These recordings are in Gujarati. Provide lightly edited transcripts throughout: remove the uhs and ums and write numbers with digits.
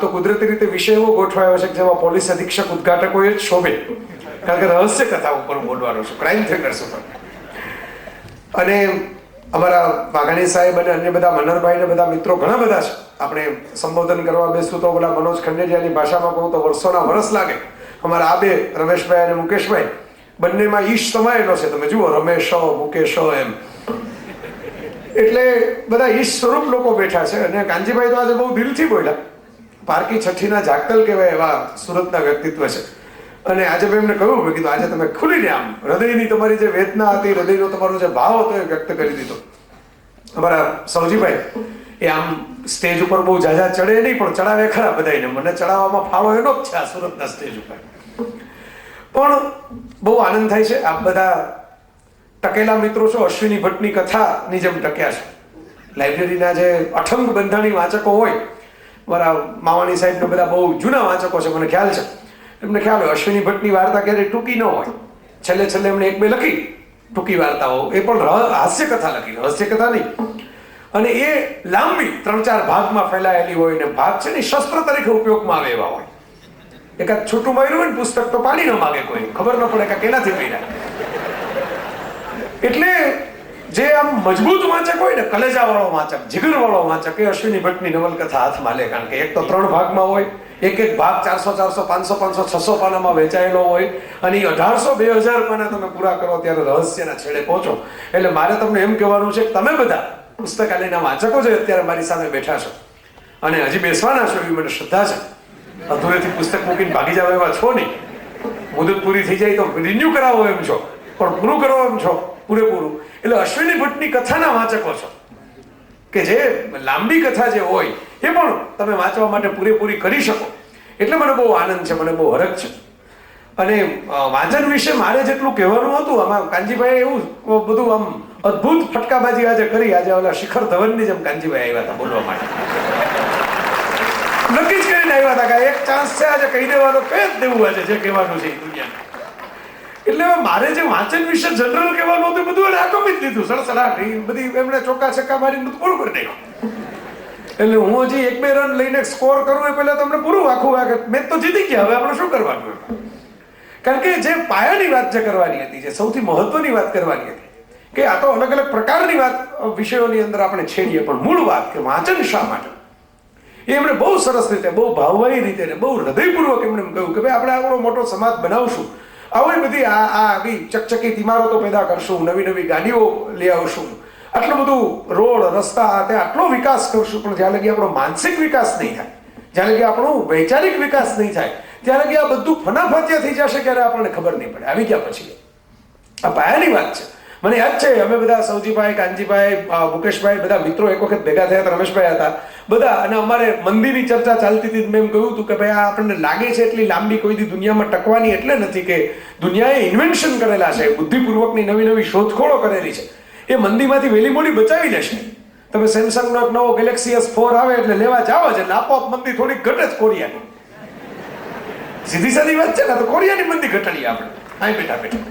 તો કુદરતી રીતે વિષય એવો ગોઠવાયો છે કે જેમાં પોલીસ અધિક્ષક ઉદ્ઘાટકોએ જ શોભે, કારણ કે રહસ્ય કથા ઉપર બોલવાનો છું, ક્રાઇમ થ્રિલર્સ ઉપર. અને અમારા વાઘાણી સાહેબ અને અન્ય બધા મનહરભાઈ ને બધા મિત્રો ઘણા બધા છે. આપણે સંબોધન કરવા બેસું તો પેલા મનોજ ખંડેરિયાની ભાષામાં કહું તો વર્ષોના વર્ષ લાગે. અમારા આ બે રમેશભાઈ અને મુકેશભાઈ બંનેમાં ઈશ સમાયેલો છે. તમે જુઓ, રમેશો મુકેશો એમ, એટલે બધા ઈશ સ્વરૂપ લોકો બેઠા છે. અને કાનજીભાઈ તો આજે બહુ દિલથી બોલ્યા. પારકી છઠ્ઠીના જાગતલ કહેવાય એવા સુરતના વ્યક્તિત્વ છે. અને આજે મેં એમને કહ્યું, મેં કીધું આજે તમે ખુલીને આમ હૃદયની તમારી જે વેદના હતી, હૃદયનો તમારો જે ભાવ હતો એ વ્યક્ત કરી દીધો. અમારા સૌજીભાઈ એ આમ સ્ટેજ ઉપર બહુ ઝાઝા ચડે નહીં, પણ ચડાવે ખરા બધાને. મને ચડાવવામાં ફાળો એનો જ છે આ સુરતના સ્ટેજ ઉપર. પણ બહુ આનંદ થાય છે. આપ બધા ટકેલા મિત્રો છો, અશ્વિની ભટ્ટની કથાની જેમ ટક્યા છો. લાઇબ્રેરીના જે અઠંગ બંધાણી વાચકો હોય, મારા માવાણી સાહેબને બધા બહુ જૂના વાચકો છે, મને ખ્યાલ છે. એમને ખ્યાલ હોય અશ્વિની ભટ્ટની વાર્તા ક્યારેય ટૂંકી ન હોય. છેલ્લે છેલ્લે એમણે એક બે લખી ટૂંકી વાર્તાઓ, એ પણ હાસ્ય કથા લખી, રહસ્ય કથા નહીં. અને એ લાંબી 3-4 ભાગમાં ફેલાયેલી હોય ને ભાગ છે ને શસ્ત્ર તરીકે ઉપયોગમાં આવે એવા હોય. એકાદ છૂટું માર્યું હોય ને પુસ્તક તો પાડી ન માગે કોઈ, ખબર ન પડે કે કેનાથી માર્યા. એટલે જે આમ મજબૂત વાંચક હોય ને, કલેજા વાળો વાંચક, જીગર વાળો વાંચક, એ અશ્વિની ભટ્ટની નવલકથા હાથમાં લે. કારણ કે એક તો 3 ભાગમાં હોય, એક ભાગ 400, 500, 600 પાનામાં વેચાયેલો હોય, અને 1800-2000 પાના તમે પૂરા કરો ત્યારે રહસ્યના છેડે પહોંચો. એટલે મારે તમને એમ કહેવાનું છે કે તમે બધા પુસ્તકાલયના વાંચકો જે અત્યારે મારી સામે બેઠા છો અને હજી બેસવાના છો, એવી મને શ્રદ્ધા છે. અધૂરેથી પુસ્તક મૂકીને ભાગી જાવ એવા છો નહીં. મુદત પૂરી થઈ જાય તો રિન્યુ કરાવો એમ છો, પણ પૂરું કરો એમ છો પૂરેપૂરું. એટલે અશ્વિની ભટ્ટની કથાના વાંચકો છો કે જે લાંબી કથા જે હોય એ પણ તમે વાંચવા માટે પૂરેપૂરી કરી શકો. એટલે મને બહુ આનંદ છે, મને બહુ હરખ છે. અને વાંચન વિશે મારે જેટલું કહેવાનું હતું, આમાં કાનજીભાઈ એવું બધું આમ અદ્ભુત ફટકાબાજી આજે કરી. આજે ઓલા શિખર ધવનની જેમ કાનજીભાઈ આવ્યા હતા બોલવા માટે. નક્કી જ કરીને આવ્યા હતા કે એક ચાન્સ છે આજે કહી દેવાનો, કહી જ દેવું આજે જે કહેવાનું છે એ દુનિયાને. એટલે મારે જે વાંચન વિશે જનરલ કહેવાનું હતું બધું એને આપી જ દીધું. સડસડાટ બધી એમણે ચોકા છક્કા મારીને બધું પૂરું કરી નાખ્યું. એટલે હું હજી 1-2 રન લઈને સ્કોર કરું એ પહેલા તમને પૂરું આખું મેચ તો જીતી ગયા, હવે આપણે શું કરવાનું? કારણ કે જે પાયાની વાત જે કરવાની હતી, જે સૌથી મહત્વની વાત કરવાની હતી, કે આ તો અલગ અલગ પ્રકારની વાત વિષયોની અંદર આપણે છેડીએ, પણ મૂળ વાત કે વાંચન શા માટે, એ એમણે બહુ સરસ રીતે, બહુ ભાવવાળી રીતે, બહુ હૃદયપૂર્વક એમણે કહ્યું કે ભાઈ આપણે આપણો મોટો સમાજ બનાવશું, આવી બધી આવી ચકચકિત ઇમારતો પેદા કરશું, નવી નવી ગાડીઓ લઈ આવશું, આટલું બધું રોડ રસ્તા ત્યાં આટલો વિકાસ કરશું, પણ જ્યાં લગી આપણો માનસિક વિકાસ નહીં થાય, જ્યાં લગી આપણો વૈચારિક વિકાસ નહીં થાય, ત્યાં લગી આ બધું ફનાફાતિયા થઈ જશે ક્યારે આપણને ખબર નહીં પડે. આવી ગયા પછી આ પાયાની વાત છે. મને યાદ છે અમે બધા સૌજીભાઈ, કાનજીભાઈ, મુકેશભાઈ બધા મિત્રો એક વખત ભેગા થયા હતા, રમેશભાઈ હતા બધા, અને અમારે મંદિરની ચર્ચા ચાલતી હતી. મેં એમ કહ્યું હતું કે ભાઈ આ આપણને લાગે છે એટલી લાંબી કોઈ દી દુનિયામાં ટકવાની એટલે નથી કે દુનિયાએ ઇન્વેન્શન કરેલા છે, બુદ્ધિપૂર્વકની નવી નવી શોધખોળો કરેલી છે, એ મંદીમાંથી વહેલી મોડી બચાવી લેશે. તમે સેમસંગનો એક નવો ગેલેક્સી S4 આવે એટલે લેવા જાઓ જ એટલે આપોઆપ મંદી થોડીક ઘટે જ. કોરિયાની સીધી સાદી વાત છે ને, તો કોરિયાની મંદી ઘટાડીએ આપણે અહીં બેઠા બેઠા.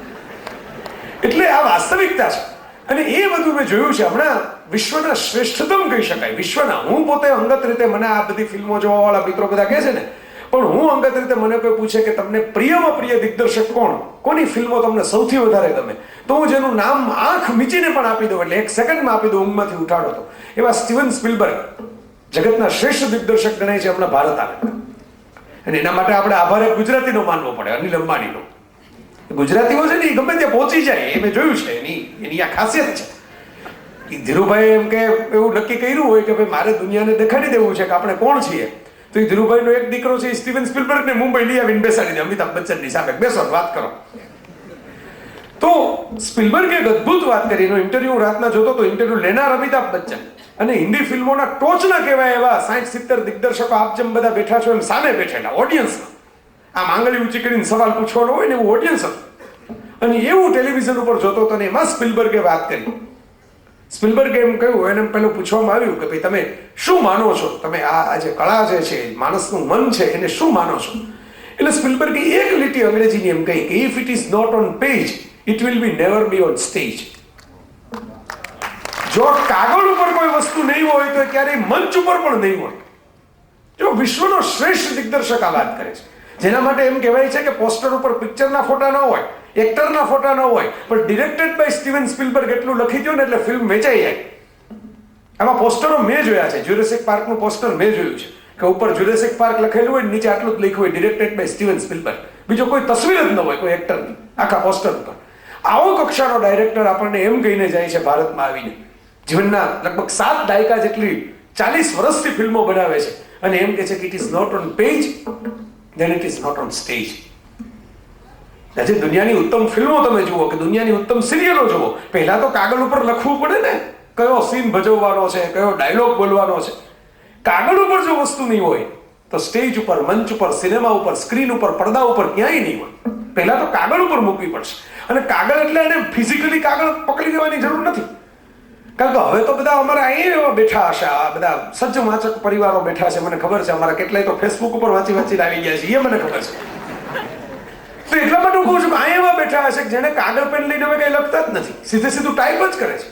એટલે આ વાસ્તવિકતા છે. અને એ બધું મેં જોયું છે. હમણાં વિશ્વના શ્રેષ્ઠતમ કહી શકાય, વિશ્વના, હું પોતે અંગત રીતે, મને આ બધી ફિલ્મો જોવા વાળા મિત્રો બધા કહે છે ને, પણ હું અંગત રીતે મને કોઈ પૂછે કે તમને પ્રિયમાં પ્રિય દિગ્દર્શક કોણ, કોની ફિલ્મો તમને સૌથી વધારે ગમે, તો હું જેનું નામ આંખ મીચીને પણ આપી દઉં, એટલે 1 સેકન્ડમાં આપી દઉં, ઊંઘમાંથી ઉઠાડો તો, એવા સ્ટીવન સ્પિલબર્ગ જગતના શ્રેષ્ઠ દિગ્દર્શક ગણાય છે હમણાં ભારત આવે. અને એના માટે આપણે આભાર ગુજરાતીનો માનવો પડે, અનિલ અંબાણીનો. ગુજરાતીઓ છે ને એ ગમે ત્યાં પહોંચી જાય, એ મેં જોયું છે, એની આ ખાસિયત છે. ધીરુભાઈ એમ કે એવું નક્કી કર્યું હોય કે ભાઈ મારે દુનિયાને દેખાડી દેવું છે કે આપણે કોણ છીએ, તો એ ધીરુભાઈનો એક દીકરો છે સ્ટીવન સ્પિલબર્ગને મુંબઈ લઈ આવીને બેસાડી દે અમિતાભ બચ્ચનની સામે, બેસો વાત કરો. તો સ્પિલબર્ગે એક અદ્ભુત વાત કરી. એનો ઇન્ટરવ્યુ રાતના જોતો તો, ઇન્ટરવ્યુ લેનાર અમિતાભ બચ્ચન, અને હિન્દી ફિલ્મોના ટોચના કહેવાય એવા 60-70 દિગ્દર્શકો આપ જેમ બધા બેઠા છો એમ સામે બેઠેલા ઓડિયન્સમાં, આમ આંગળી ઊંચી કરીને સવાલ પૂછવાનો હોય ને એવું ઓડિયન્સ હતું. અને એવું ટેલિવિઝન ઉપર જોતો હતો, ને એમાં સ્પિલબર્ગે વાત કરી. સ્પિલબર્ગે એમ કહ્યું, એને પહેલું પૂછવામાં આવ્યું કે ભાઈ તમે શું માનો છો, તમે આ જે કળા જે છે, માણસનું મન છે, એને શું માનો છો? એટલે સ્પિલબર્ગે એક લીટી અંગ્રેજીની એમ કહી કે if it is not on page it will be never be on stage. જો કાગળ ઉપર કોઈ વસ્તુ નહીં હોય તો ક્યારેય મંચ ઉપર પણ નહીં હોય. જો વિશ્વનો શ્રેષ્ઠ દિગ્દર્શક આ વાત કરે છે, જેના માટે એમ કહેવાય છે કે પોસ્ટર ઉપર પિક્ચરના ફોટા ન હોય, એક્ટરના ફોટા ન હોય, પણ ડિરેક્ટેડ બાય સ્ટીવન સ્પિલબર્ગ એટલું લખી દો ને એટલે ફિલ્મ વેચાઈ જાય. આમાં પોસ્ટરો મેં જોયા છે. જ્યુરાસિક પાર્કનું પોસ્ટર મેં જોયું છે કે ઉપર જ્યુરાસિક પાર્ક લખેલું હોય, નીચે આટલું જ લખ્યું હોય ડિરેક્ટેડ બાય સ્ટીવન સ્પિલબર્ગ. બીજો કોઈ તસવીર જ ન હોય કોઈ એક્ટરની આખા પોસ્ટર ઉપર. આવો કક્ષાનો ડાયરેક્ટર આપણને એમ કહીને જાય છે ભારતમાં આવીને, જીવનના લગભગ 7 દાયકા જેટલી 40 વર્ષથી ફિલ્મો બનાવે છે અને એમ કહે છે કે it is not on page then it is not on stage. આજે દુનિયાની ઉત્તમ ફિલ્મો તમે જુઓ કે દુનિયાની ઉત્તમ સિરિયલો જુઓ, પહેલા તો કાગળ ઉપર લખવું પડે ને કયો સીન ભજવવાનો છે, કયો ડાયલોગ બોલવાનો છે. કાગળ ઉપર જો વસ્તુ નહીં હોય તો સ્ટેજ ઉપર, મંચ ઉપર, સિનેમા ઉપર, સ્ક્રીન ઉપર, પડદા ઉપર ક્યાંય નહીં હોય. પહેલા તો કાગળ ઉપર મૂકવી પડશે. અને કાગળ એટલે એને ફિઝિકલી કાગળ પકડી દેવાની જરૂર નથી, કારણ કે હવે તો બધા અમારા અહીંયા બેઠા હશે, આ બધા સજ્જ વાંચક પરિવારો બેઠા છે. મને ખબર છે અમારા કેટલાય તો ફેસબુક ઉપર વાંચી આવી ગયા છે, એ મને ખબર છે. તો એટલા માટે હું કહું છું કે અહીંયા બેઠા હશે જેને કાગળ પેન લઈને હવે કઈ લખતા જ નથી, સીધે સીધું ટાઈપ જ કરે છે.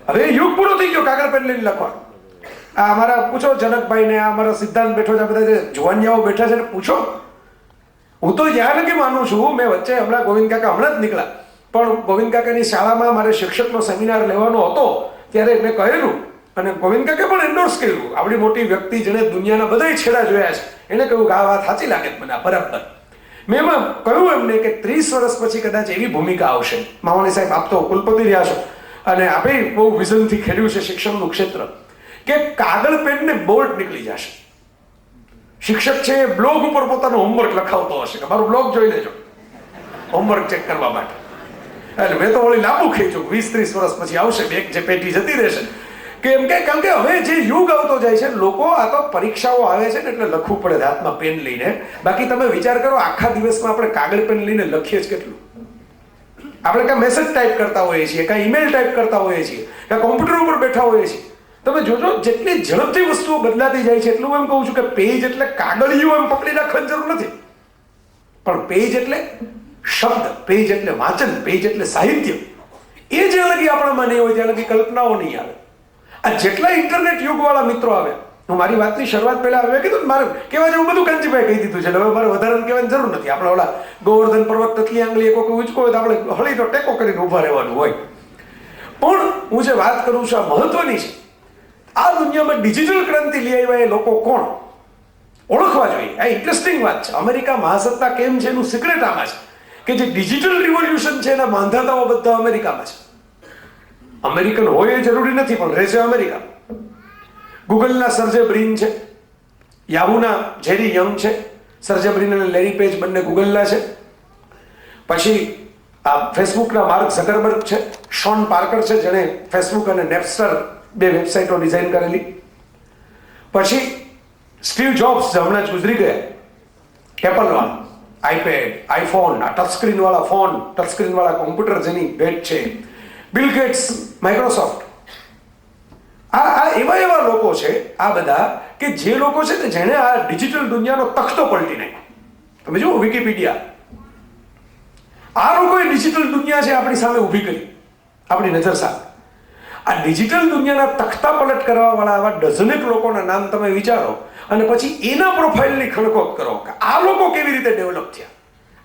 હવે યુગ પૂરો થઈ ગયો કાગળ પેન લઈને લખવાનો. આ અમારા પૂછો જનકભાઈ ને, અમારા સિદ્ધાંત બેઠો છે, બધા જે જુવાનિયાઓ બેઠા છે ને પૂછો. હું તો જ્યાં લગી માનું છું, મેં વચ્ચે હમણાં ગોવિંદ કાકા હમણાં જ નીકળ્યા, પણ ગોવિંદ કાકાની શાળામાં મારે શિક્ષકનો સેમિનાર લેવાનો હતો ત્યારે મેં કહેલું અને ગોવિંદ કાકે પણ એન્ડોર્સ કર્યું. આવડી મોટી વ્યક્તિ જેને દુનિયાના બધા છેડા જોયા છે, એને કહ્યું કે આ વાત સાચી લાગે મને બરાબર. મેં એમાં કહ્યું એમને કે 30 વર્ષ પછી કદાચ એવી ભૂમિકા આવશે. માવાણી સાહેબ, આપ તો કુલપતિ રહ્યા છો અને આપે બહુ વિઝનથી ખેડ્યું છે શિક્ષણનું ક્ષેત્ર, કે કાગળ પેન ને બોર્ડ નીકળી જશે. શિક્ષક છે એ બ્લોગ ઉપર પોતાનું હોમવર્ક લખાવતો હશે કે મારું બ્લોગ જોઈ લેજો હોમવર્ક ચેક કરવા માટે. એટલે મેં તો વળી લાંબુ ખેંચ્યું, 20-30 વર્ષ પછી આવશે બેગ જે પેટી જતી રહેશે કે એમ કે, કારણ કે હવે જે યુગ આવતો જાય છે, લોકો આ તો પરીક્ષાઓ આવે છે ને એટલે લખવું પડે હાથમાં પેન લઈને. બાકી તમે વિચાર કરો આખા દિવસમાં આપણે કાગળ પેન લઈને લખીએ જ કેટલું. આપણે કાં મેસેજ ટાઈપ કરતા હોઈએ છીએ, કાં ઈમેલ ટાઈપ કરતા હોઈએ છીએ, કાં કોમ્પ્યુટર ઉપર બેઠા હોઈએ છીએ. તમે જોજો જેટલી ઝડપથી વસ્તુઓ બદલાતી જાય છે એટલું એમ કહું છું કે પેજ એટલે કાગળિયું એમ પકડી રાખવાની જરૂર નથી, પણ પેજ એટલે શબ્દ, પેજ એટલે વાંચન, પેજ એટલે સાહિત્ય. એ જ્યાં લગી આપણામાં નહીં હોય ત્યાં લગી કલ્પનાઓ નહીં આવે. આ જેટલા ઇન્ટરનેટ યુગ વાળા મિત્રો આવે, હું મારી વાતની શરૂઆત પહેલા હવે કીધું મારે કહેવા જેવું બધું કાંચીભાઈ કહી દીધું છે, હવે મારે વધારે કહેવાની જરૂર નથી. આપણે ઓલા ગોવર્ધન પર્વત તથલી આંગળી કોઈ ઉંચકો હોય તો આપણે હળીનો ટેકો કરીને ઊભા રહેવાનું હોય. પણ હું જે વાત કરું છું આ મહત્વની છે. આ દુનિયામાં ડિજિટલ ક્રાંતિ લઈ આવ્યા એ લોકો કોણ ઓળખવા જોઈએ. આ ઇન્ટરેસ્ટિંગ વાત છે. અમેરિકા મહાસત્તા કેમ છે એનું સિક્રેટ આમાં છે કે જે ડિજિટલ રિવોલ્યુશન છે એના માંધાતાઓ બધા અમેરિકામાં છે. અમેરિકન હોય એ જરૂરી નથી પણ રહે છે અમેરિકા. ગૂગલના સર્જે બ્રિન છે, યાહૂના જેરી યંગ છે. સર્જે બ્રિન અને લેરી પેજ બંને ગૂગલના છે. પછી આ ફેસબુકના માર્ક ઝકરબર્ગ છે, શોન પાર્કર છે જેણે ફેસબુક અને નેપસ્ટર 2 વેબસાઇટો ડિઝાઇન કરેલી. પછી સ્ટીવ જોબ્સ હમણાં જ ગુજરી ગયા, એપલ વાળા, આઈપેડ, આઈફોન, આ ટચ સ્ક્રીન વાળા ફોન, ટચ સ્ક્રીન વાળા કોમ્પ્યુટર જેની ભેટ છે. Bill Gates, Microsoft. આ એવા લોકો છે આ બધા કે જે લોકો છે ને જેણે આ ડિજિટલ દુનિયાનો તખતો પલટી નાખ્યો. તમે જુઓ વિકીપીડિયા, આ લોકોએ ડિજિટલ દુનિયા છે આપણી સામે ઊભી કરી, આપણી નજર સામે. આ ડિજિટલ દુનિયાના તખતા પલટ કરવા વાળા આવા ડઝનેક લોકોના નામ તમે વિચારો અને પછી એના પ્રોફાઇલની ખડકોત કરો કે આ લોકો કેવી રીતે ડેવલપ થયા.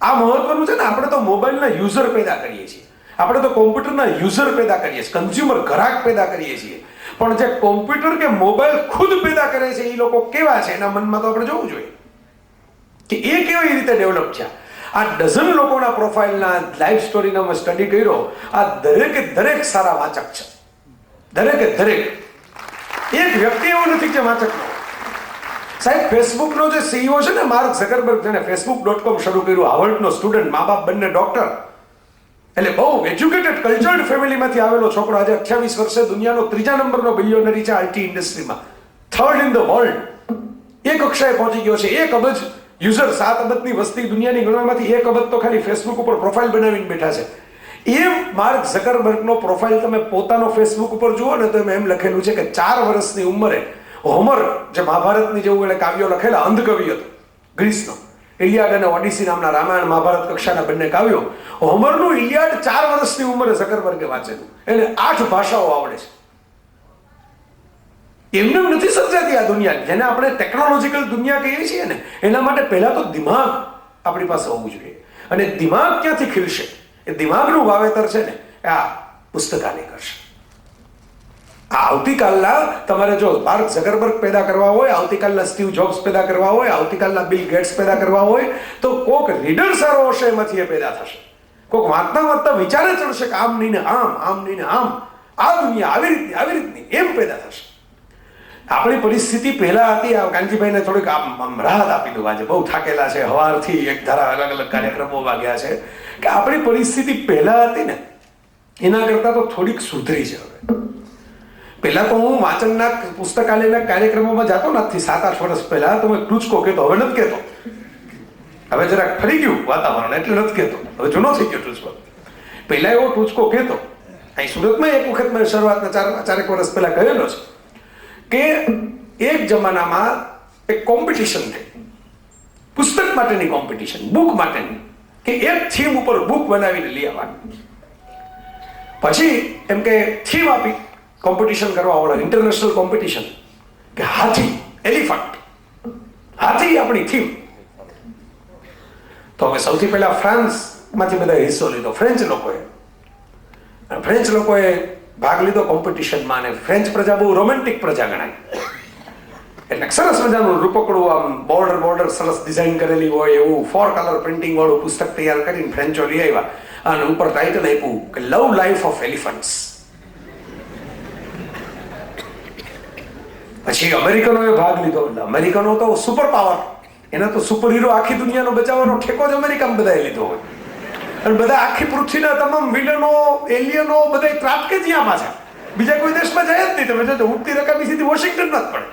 આ મહત્વનું છે ને. આપણે તો મોબાઈલના યુઝર પેદા કરીએ છીએ, આપણે તો કોમ્પ્યુટરના યુઝર પેદા કરીએ છીએ, કન્ઝ્યુમર ગ્રાહક પેદા કરીએ છીએ, પણ જે કોમ્પ્યુટર કે મોબાઈલ ખુદ પેદા કરે છે એ લોકો કેવા છે એના મનમાં તો આપણે જોવું જોઈએ કે એ કેવી રીતે ડેવલપ થયા. આ ડઝન લોકોના પ્રોફાઇલના લાઈફ સ્ટોરીનો મેં સ્ટડી કર્યો. આ દરેકે દરેક સારા વાચક છે, દરેકે દરેક. એક વ્યક્તિ એવો નથી કે વાચક ન હોય. સાહેબ ફેસબુકનો જે સીઈઓ છે ને માર્ક ઝકરબર્ગ, જેને facebook.com શરૂ કર્યું, હાર્વર્ડનો સ્ટુડન્ટ, મા બાપ બંને ડોક્ટર, એટલે બહુ એજ્યુકેટેડ કલ્ચર્ડ ફેમિલીમાંથી આવેલો છોકરો આજે 28 વર્ષે દુનિયાનો 3જા નંબરનો બિલિયોનરી છે આઈટી ઇન્ડસ્ટ્રીમાં, 3rd ઇન ધ વર્લ્ડ. એ કક્ષાએ પહોંચી ગયો છે. 1 અબજ યુઝર, 7 અબજની વસ્તી દુનિયાની ગણવામાંથી 1 અબજ તો ખાલી ફેસબુક ઉપર પ્રોફાઇલ બનાવીને બેઠા છે. એ માર્ક ઝકરબર્ગનો પ્રોફાઇલ તમે પોતાનો ફેસબુક ઉપર જુઓ ને તો એમ લખેલું છે કે 4 વર્ષની ઉંમરે હોમર, જે મહાભારતની જેવું એને કાવ્યો લખેલા, અંધકવિ હતો ગ્રીસનો, ઇલિયાડ અને ઓડિસી નામના રામાયણ મહાભારત કક્ષાના બંને કાવ્યો. હોમરનું ઇલિયાડ 4 વર્ષની ઉંમરે ઝકરબર્ગે વાંચેલું. એને 8 ભાષાઓ આવડે છે. એમને નથી સર્જાતી આ દુનિયા, જેને આપણે ટેકનોલોજીકલ દુનિયા કહીએ છીએ ને, એના માટે પહેલા તો દિમાગ આપણી પાસે હોવું જોઈએ. અને દિમાગ ક્યાંથી ખીલશે? એ દિમાગનું વાવેતર છે ને આ પુસ્તકાલય કરશે. આ આવતીકાલના તમારે જો માર્ક ઝકરબર્ગ પેદા કરવા હોય, આવતીકાલના સ્ટીવ જોબ્સ પેદા કરવા હોય, આવતીકાલના બિલ ગેટ્સ પેદા કરવા હોય, તો કોક રીડર સારો હશે એમાંથી એ પેદા થશે. કોક વાંચતા વાંચતા વિચારે ચડશે કે આમ નહીં ને આમ, આમ નહીં ને આમ, આ દુનિયા આવી રીતની એમ પેદા થશે. આપણી પરિસ્થિતિ પહેલા હતી, આ કાંજીભાઈને થોડીક આમ રાહત આપી દઉં. આજે બહુ થાકેલા છે, હવારથી એક ધારા અલગ અલગ કાર્યક્રમો વાગ્યા છે, કે આપણી પરિસ્થિતિ પહેલા હતી ને એના કરતા તો થોડીક સુધરી છે હવે. પહેલા તો હું વાંચનના પુસ્તકાલયના કાર્યક્રમોમાં જતો નથી 7-8 વર્ષ પહેલા, તો હું ટૂચકો કહેતો, હવે નથી કહેતો. હવે જરાક ફરી ગયું વાતાવરણ એટલે નથી કહેતો, હવે જૂનો થઈ ગયો ટૂચકો. પહેલા એવો ટૂચકો કહેતો. અહીં સુરતમાં એક વખત મેં શરૂઆતના 4-5 વર્ષ પહેલા કહેલો છે કે એક જમાનામાં એક કોમ્પિટિશન થઈ, પુસ્તક માટેની કોમ્પિટિશન, બુક માટેની, કે એક થીમ ઉપર બુક બનાવીને લઈ આવવાની. પછી એમ કે થીમ આપી કોમ્પિટિશન કરવા વાળા, ઇન્ટરનેશનલ કોમ્પિટિશન, કે હાથી, એલિફન્ટ, હાથી આપણી થીમ. તો અમે સૌથી પહેલા ફ્રાન્સમાંથી બધા હિસ્સો લીધો, ફ્રેન્ચ લોકોએ ભાગ લીધો કોમ્પિટિશનમાં. અને ફ્રેન્ચ પ્રજા બહુ રોમેન્ટિક પ્રજા ગણાય, એટલે સરસ મજાનું રૂપકડું આમ બોર્ડર સરસ ડિઝાઇન કરેલી હોય એવું 4 કલર પ્રિન્ટિંગ વાળું પુસ્તક તૈયાર કરીને ફ્રેન્ચો લઈ આવ્યા. અને ઉપર ટાઇટલ આપ્યું કે લવ લાઈફ ઓફ એલિફન્ટ્સ. પછી અમેરિકનોએ ભાગ લીધો. અમેરિકનો તો સુપર પાવર, એના તો સુપર હીરો, આખી દુનિયાનો બચાવવાનો ઠેકો જ અમેરિકામાં બધાએ લીધો હોય. અને બધા આખી પૃથ્વીના તમામ વિલનો, એલિયનો બધા ત્રાટકે જ યામાં છે, બીજા કોઈ દેશમાં જાય જ નહીં. તમે જો ઉઠતી રકાબી સીધી વોશિંગ્ટન જ પડે.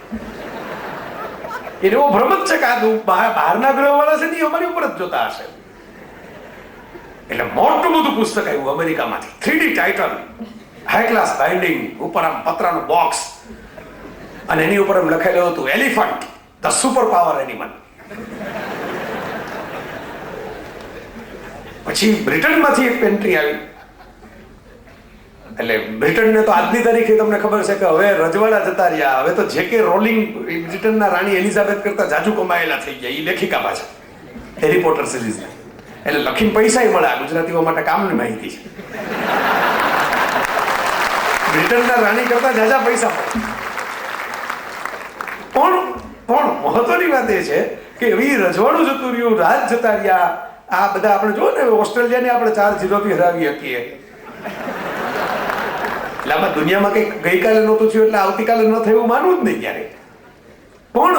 એવો ભ્રમ જ છે કે આ બહારના ગ્રહ વાળા છે ને અમારી ઉપર જ જોતા હશે. એટલે મોટું બધું પુસ્તક આવ્યું અમેરિકામાંથી, 3D title, high class binding, ઉપર આમ પતરાનું બોક્સ, અને એની ઉપર એમ લખેલું હતું elephant the super power animal. પછી બ્રિટનમાંથી એક એન્ટ્રી આવી. એટલે બ્રિટનને તો આજની તારીખે તમને ખબર છે કે હવે રજવાડા જતા રહ્યા. હવે તો જે કે રોલિંગ બ્રિટનના રાણી એલિઝાબેથ કરતા જાજુ કમાયેલા થઈ ગયા. એ લેખિકા પાછા હેરી પોટર સિરીઝના, એટલે લખીને પૈસા મળે. ગુજરાતીઓ માટે કામની માહિતી છે. બ્રિટનના રાણી કરતા જાજા પૈસા મળે. પણ મહત્વની વાત એ છે કે એવી રજવાડું જતું રહ્યું, રાજ જતા રહ્યા. આ બધા આપણે જો ને ઓસ્ટ્રેલિયાને આપણે 4-0 હરાવી શકીએ. એટલે આમાં દુનિયામાં કંઈક ગઈકાલે નહોતું થયું એટલે આવતીકાલે ન થયું માનવું જ નહીં ક્યારે. પણ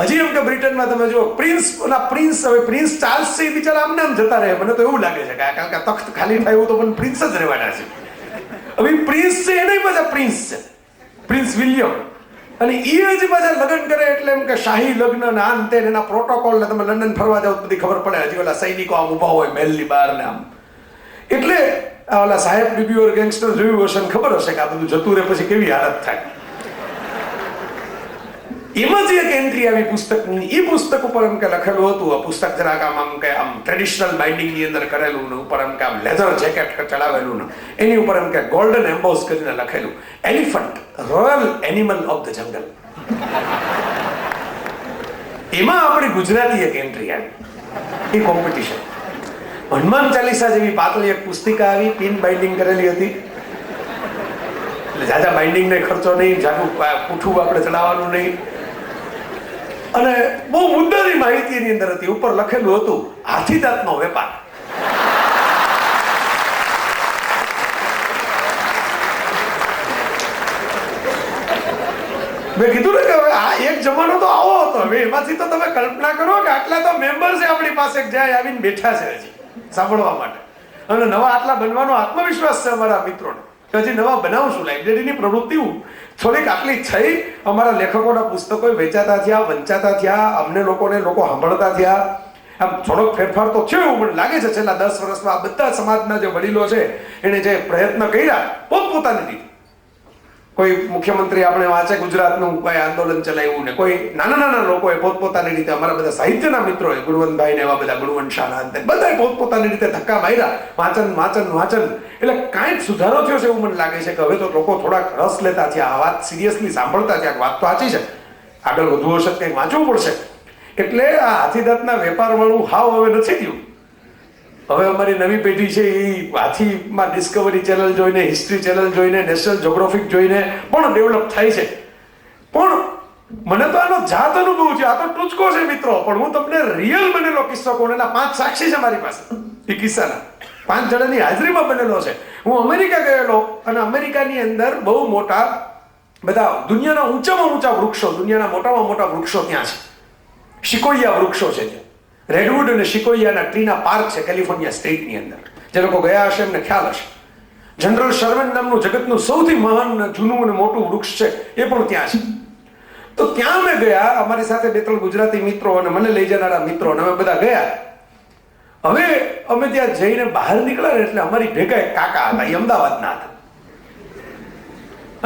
હજી એમ કે બ્રિટનમાં તમે જો પ્રિન્સ હવે પ્રિન્સ ચાર્લ્સ છે, એ બિચારા આમને આમ જતા રહે. મને તો એવું લાગે છે કે કારણ કે તખ્ત ખાલી થયું તો પણ પ્રિન્સ જ રહેવાના છે. હવે પ્રિન્સ છે એને પાછા પ્રિન્સ છે, પ્રિન્સ વિલિયમ. અને એ હજી પાછા લગ્ન કરે એટલે એમ કે શાહી લગ્ન ને આમ તે એના પ્રોટોકોલ ને તમે લંડન ફરવા જાવ બધી ખબર પડે. હજી ઓલા સૈનિકો આમ ઉભા હોય મહેલની બહાર ને આમ. એટલે ઓલા સાહેબ બીબી ઓર ગેંગસ્ટર જોયું હશે ને ખબર હશે કે આ બધું જતું રહે પછી કેવી હાલત થાય. એમાં જે એક એન્ટ્રી આવી પુસ્તકની, એ પુસ્તક ઉપર એમ કે લખેલું હતું, આ પુસ્તક જરાક આમ ટ્રેડિશનલ બાઇન્ડિંગની અંદર કરેલું ને ઉપર એમ કે આમ લેધર જેકેટ ચડાવેલું ને એની ઉપર એમ કે ગોલ્ડન એમ્બોસ કરીને લખેલું elephant royal animal of the jungle. એમાં આપણી ગુજરાતી એક એન્ટ્રી આવી, એ કોમ્પિટિશન. હનુમાન ચાલીસા જેવી પાતળી એક પુસ્તિકા આવી, પિન બાઇન્ડિંગ કરેલી હતી. એટલે જાજા બાઇન્ડિંગ ને ખર્ચો નહીં, જાડું પૂઠું આપણે ચડાવવાનું નહીં. અને બહુ મુદ્દાની માહિતી એની અંદર હતી. ઉપર લખેલું હતું હાથીદાંતનો વેપાર. મેં કીધું ને કે હવે આ એક જમાનો તો આવો હતો. હવે એમાંથી તો તમે કલ્પના કરો કે આટલા તો મેમ્બર છે આપણી પાસે જ્યાં આવીને બેઠા છે હજી સાંભળવા માટે. અને નવા આટલા બનવાનો આત્મવિશ્વાસ છે અમારા મિત્રોને. હજી નવા બનાવશું. લાઇબ્રેરીની પ્રવૃત્તિ થોડીક આટલી થઈ. અમારા લેખકોના પુસ્તકો વેચાતા થયા, વંચાતા થયા, અમને લોકો સાંભળતા થયા. આમ થોડોક ફેરફાર તો થયો એવું મને લાગે છે છેલ્લા 10 વર્ષમાં. બધા સમાજના જે વડીલો છે એને જે પ્રયત્ન કર્યા પોતપોતાની રીતે, કોઈ મુખ્યમંત્રી આપણે વાંચે ગુજરાતનું કોઈ આંદોલન ચલાવ્યું ને કોઈ નાના નાના લોકોએ પોતપોતાની રીતે, અમારા બધા સાહિત્યના મિત્રોએ, ગુણવંતભાઈ ને એવા બધા, ગુણવંત શાહ બધાએ પોતપોતાની રીતે ધક્કા માર્યા, વાંચન. એટલે કાંઈક સુધારો થયો છે એવું મને લાગે છે કે હવે તો લોકો થોડાક રસ લેતા થયા, આ વાત સિરિયસલી સાંભળતા થયા. વાત તો સાચી છે, આગળ વધુ હશે કંઈક વાંચવું પડશે. એટલે આ હાથીદાંતના વેપાર વાળું હાવ હવે નથી થયું. હવે અમારી નવી પેઢી છે એ હાથીમાં ડિસ્કવરી ચેનલ જોઈને, હિસ્ટ્રી ચેનલ જોઈને, નેશનલ જ્યોગ્રાફિક જોઈને પણ ડેવલપ થાય છે. પણ મને તો આનો જાત અનુભવ છે, આ તો ટૂચકો છે મિત્રો, પણ હું તમને રિયલ બનેલો કિસ્સો કહું. એના 5 સાક્ષી છે મારી પાસે એ કિસ્સાના, 5 જણાની હાજરીમાં બનેલો છે. હું અમેરિકા ગયેલો અને અમેરિકાની અંદર બહુ મોટા બધા દુનિયાના ઊંચામાં ઊંચા વૃક્ષો, દુનિયાના મોટામાં મોટા વૃક્ષો ત્યાં છે. શિકોયા વૃક્ષો છે ત્યાં, રેડવુડ અને શિકોયાના ટ્રીના પાર્ક છે કેલિફોર્નિયા સ્ટેટની અંદર. જે લોકો ગયા હશે એમને ખ્યાલ હશે. જનરલ શર્મન નામનું જગતનું સૌથી મહાન, જૂનું અને મોટું વૃક્ષ છે એ પણ ત્યાં છે. તો ત્યાં અમે ગયા, અમારી સાથે 2-3 ગુજરાતી મિત્રો અને મને લઈ જનારા મિત્રો, અને અમે બધા ગયા. હવે અમે ત્યાં જઈને બહાર નીકળ્યા એટલે અમારી ભેગા એક કાકા હતા, એ અમદાવાદના હતા.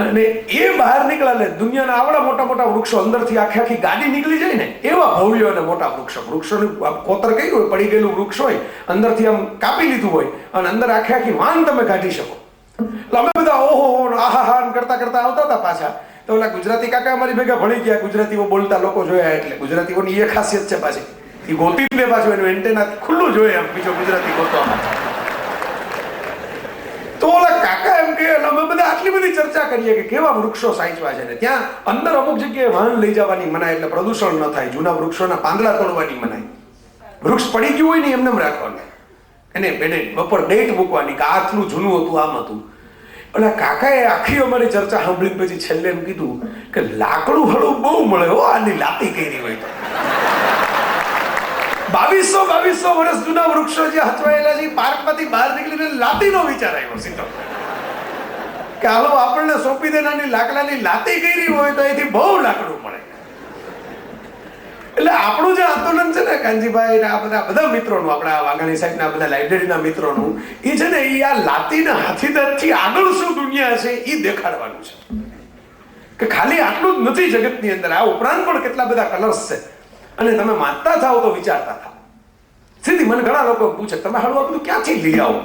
અને એ બહાર નીકળ્યા ને દુનિયાના આવડા મોટા મોટા વૃક્ષો, અંદરથી આખી આખી ગાડી નીકળી જાય ને એવા ભવ્ય અને મોટા વૃક્ષો, વૃક્ષોનું કોતર કર્યું હોય, પડી ગયેલું વૃક્ષ હોય, અંદરથી આમ કાપી લીધું હોય અને અંદર આખી આખી વાન તમે કાઢી શકો. એટલે અમે બધા ઓહો આહા કરતા કરતા આવતા હતા પાછા. તો ઓલા ગુજરાતી કાકા અમારી ભેગા ભણી ગયા, ગુજરાતીઓ બોલતા લોકો જોયા, એટલે ગુજરાતીઓની એ ખાસિયત છે પાછી, એ ગોતી લે પાછું એનું એન્ટેના ખુલ્લું જોઈએ આમ બીજો ગુજરાતી ગોતવામાં. તો ઓલા કાકા એમ કે અમે બધા આટલી બધી ચર્ચા કરીએ કે કેવા વૃક્ષો સાચવા છે ને ત્યાં અંદર અમુક જગ્યાએ વાહન લઈ જવાની મનાય એટલે પ્રદૂષણ ન થાય, જૂના વૃક્ષોના પાંદડા તોડવાની મનાય, વૃક્ષ પડી ગયું હોય ને એમને રાખવાનું, એને બેને બપોર ડેટ મૂકવાની કે આટલું જૂનું હતું, આમ હતું. એટલે કાકાએ આખી અમારી ચર્ચા સાંભળીને પછી છેલ્લે એમ કીધું કે લાકડું હળવું બહુ મળે હો, આની લાતી કરી હોય તો. 2200 વર્ષ જૂના વૃક્ષો જે હચવાયેલા છે પાર્કમાંથી બહાર નીકળીને લાતીનો વિચાર આવ્યો સીધો કે હાલો આપણને સોંપી દેનાની લાકડાની લાતી કરી હોય તો એથી બહુ લાકડું મળે. એટલે આપણું જે આંદોલન છે ને કાનજીભાઈ ને આ બધા મિત્રોનું, આપણા વાઘાણી સાહેબના બધા લાઇબ્રેરીના મિત્રોનું, એ છે ને એ આ લાતીના હાથીદાંતથી આગળ શું દુનિયા છે એ દેખાડવાનું છે કે ખાલી આટલું જ નથી જગતની અંદર, આ ઉપરાંત પણ કેટલા બધા કલર્સ છે. અને તમે માનતા થાવ તો વિચારતા થાવ. સીધી મને ઘણા લોકો પૂછે તમે હાડું આ બધું ક્યાંથી લઈ આવો?